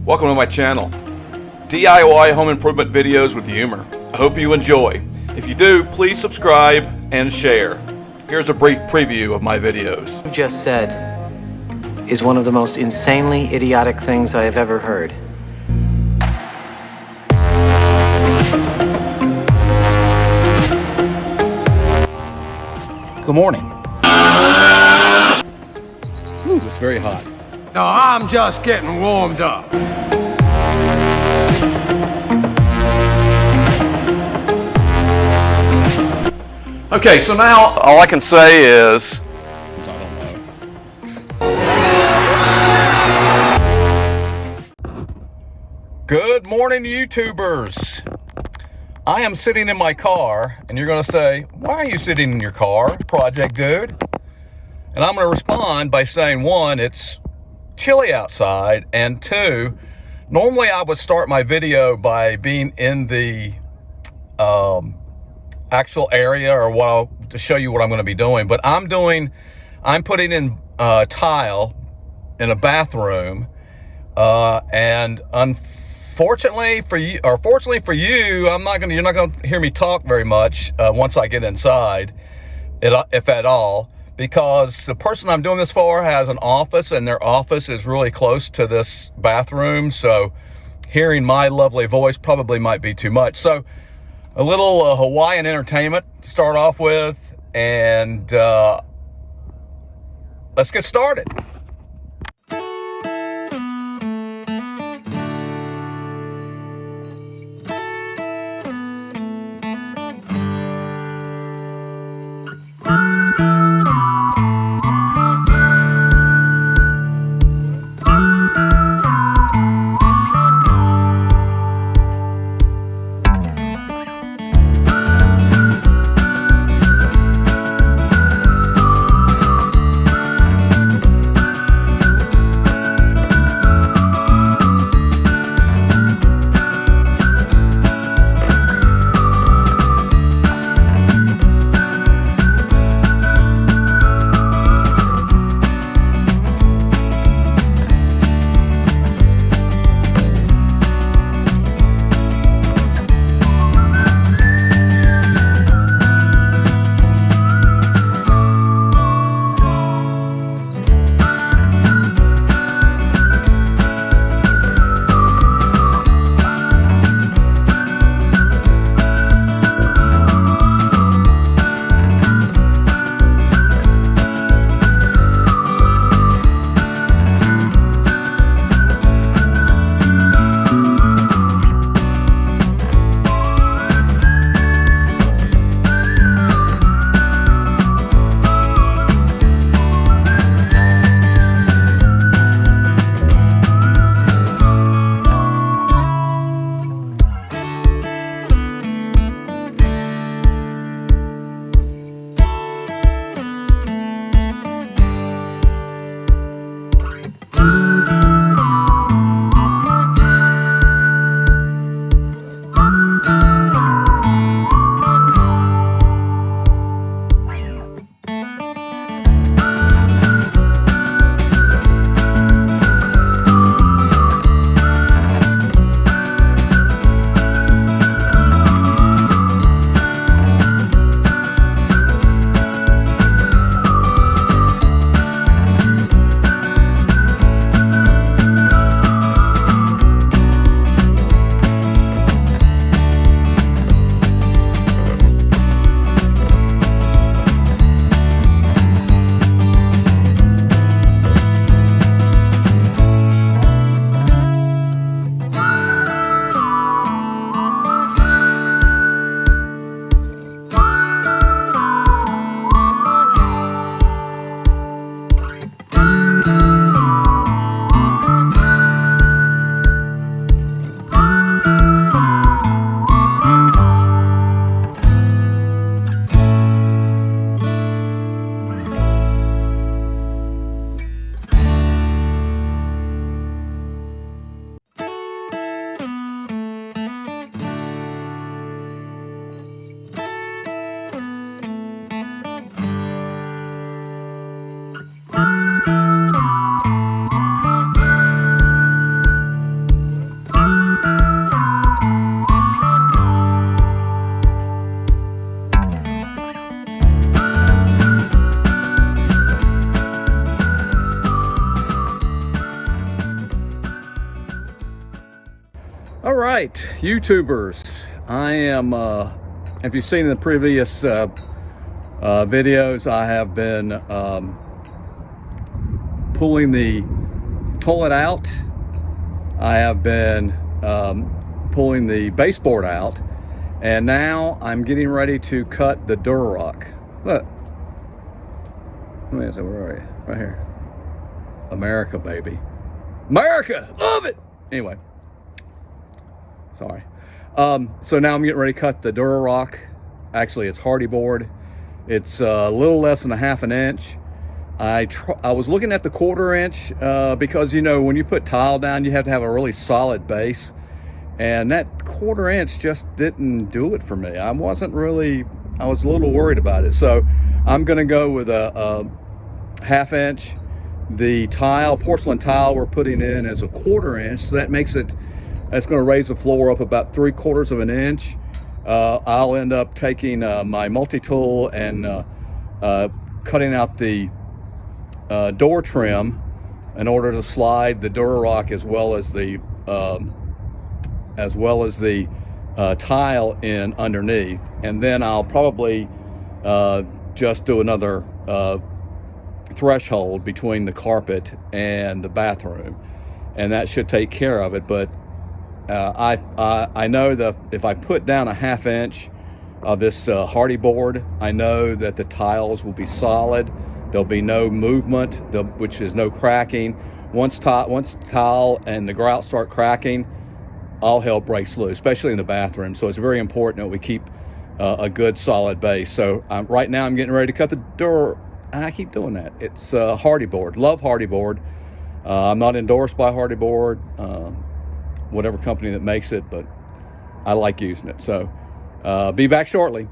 Welcome to my channel, DIY home improvement videos with humor. I hope you enjoy. If you do, please subscribe and share. Here's a brief preview of my videos. What you just said is one of the most insanely idiotic things I have ever heard. Good morning. Ooh, it's very hot. No, I'm just getting warmed up. Okay, so now all I can say is I don't know. good morning, YouTubers. I am sitting in my car, and you're going to say, why are you sitting in your car, Project Dude? And I'm going to respond by saying, one, it's chilly outside, and two, normally I would start my video by being in the actual area or to show you what I'm going to be doing, but I'm putting in tile in a bathroom, and unfortunately for you, or fortunately for you, you're not going to hear me talk very much once I get inside, if at all, because the person I'm doing this for has an office, and their office is really close to this bathroom, so hearing my lovely voice probably might be too much. So a little Hawaiian entertainment to start off with, and let's get started. right, YouTubers. I am, if you've seen in the previous videos, I have been pulling the toilet out. I have been pulling the baseboard out, and now I'm getting ready to cut the Durock. Look, let me see, where are you? Right here. America, baby. America, love it. Anyway, sorry. So now I'm getting ready to cut the Durock. Actually, it's hardy board. It's a little less than a ½ an inch. I was looking at the 1/4 inch because, you know, when you put tile down, you have to have a really solid base, and that 1/4 inch just didn't do it for me. I was a little worried about it. So I'm going to go with a ½ inch. The tile, porcelain tile we're putting in is a 1/4 inch, so that makes it, that's going to raise the floor up about 3/4 of an inch. I'll end up taking my multi-tool and cutting out the door trim in order to slide the Durock as well as the tile in underneath, and then I'll probably just do another threshold between the carpet and the bathroom, and that should take care of it. But I know that if I put down a ½ inch of this hardy board, I know that the tiles will be solid. There'll be no movement, which is no cracking. Once tile and the grout start cracking, all hell breaks loose, especially in the bathroom. So it's very important that we keep a good solid base. So right now I'm getting ready to cut the door. I keep doing that. It's hardy board. Love hardy board. I'm not endorsed by hardy board, whatever company that makes it, but I like using it. So be back shortly.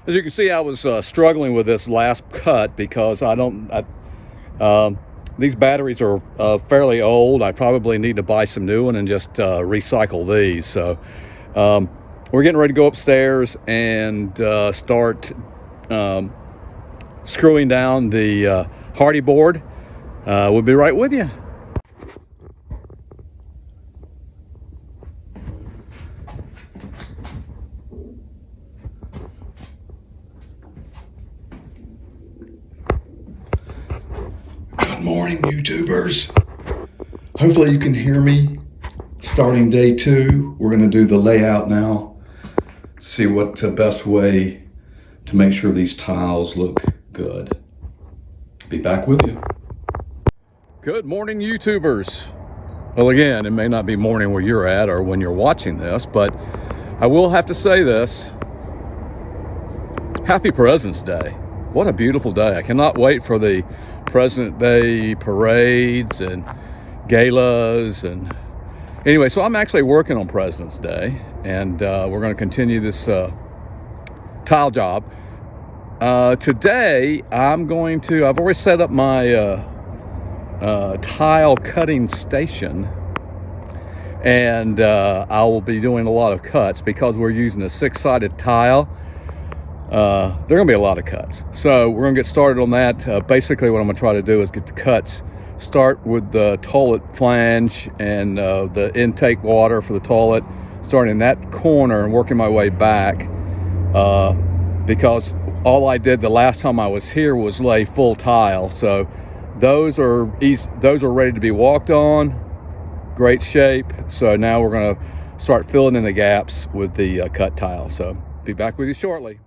As you can see, I was struggling with this last cut because these batteries are fairly old. I probably need to buy some new one and just recycle these. So we're getting ready to go upstairs and start screwing down the hardy board. We'll be right with you. Good morning, YouTubers. Hopefully you can hear me. Starting day 2, we're going to do the layout now. See what the best way to make sure these tiles look good. Be back with you. Good morning, YouTubers. Well, again, it may not be morning where you're at or when you're watching this, but I will have to say this. Happy President's Day. What a beautiful day. I cannot wait for the President Day parades and galas. And anyway, so I'm actually working on President's Day, and we're going to continue this tile job. Today, I've already set up my tile cutting station, and I will be doing a lot of cuts because we're using a 6-sided tile. There are going to be a lot of cuts. So we're going to get started on that. Basically what I'm going to try to do is get the cuts, start with the toilet flange and the intake water for the toilet, starting in that corner and working my way back, because all I did the last time I was here was lay full tile. So those are ready to be walked on, great shape. So now we're going to start filling in the gaps with the cut tile. So be back with you shortly.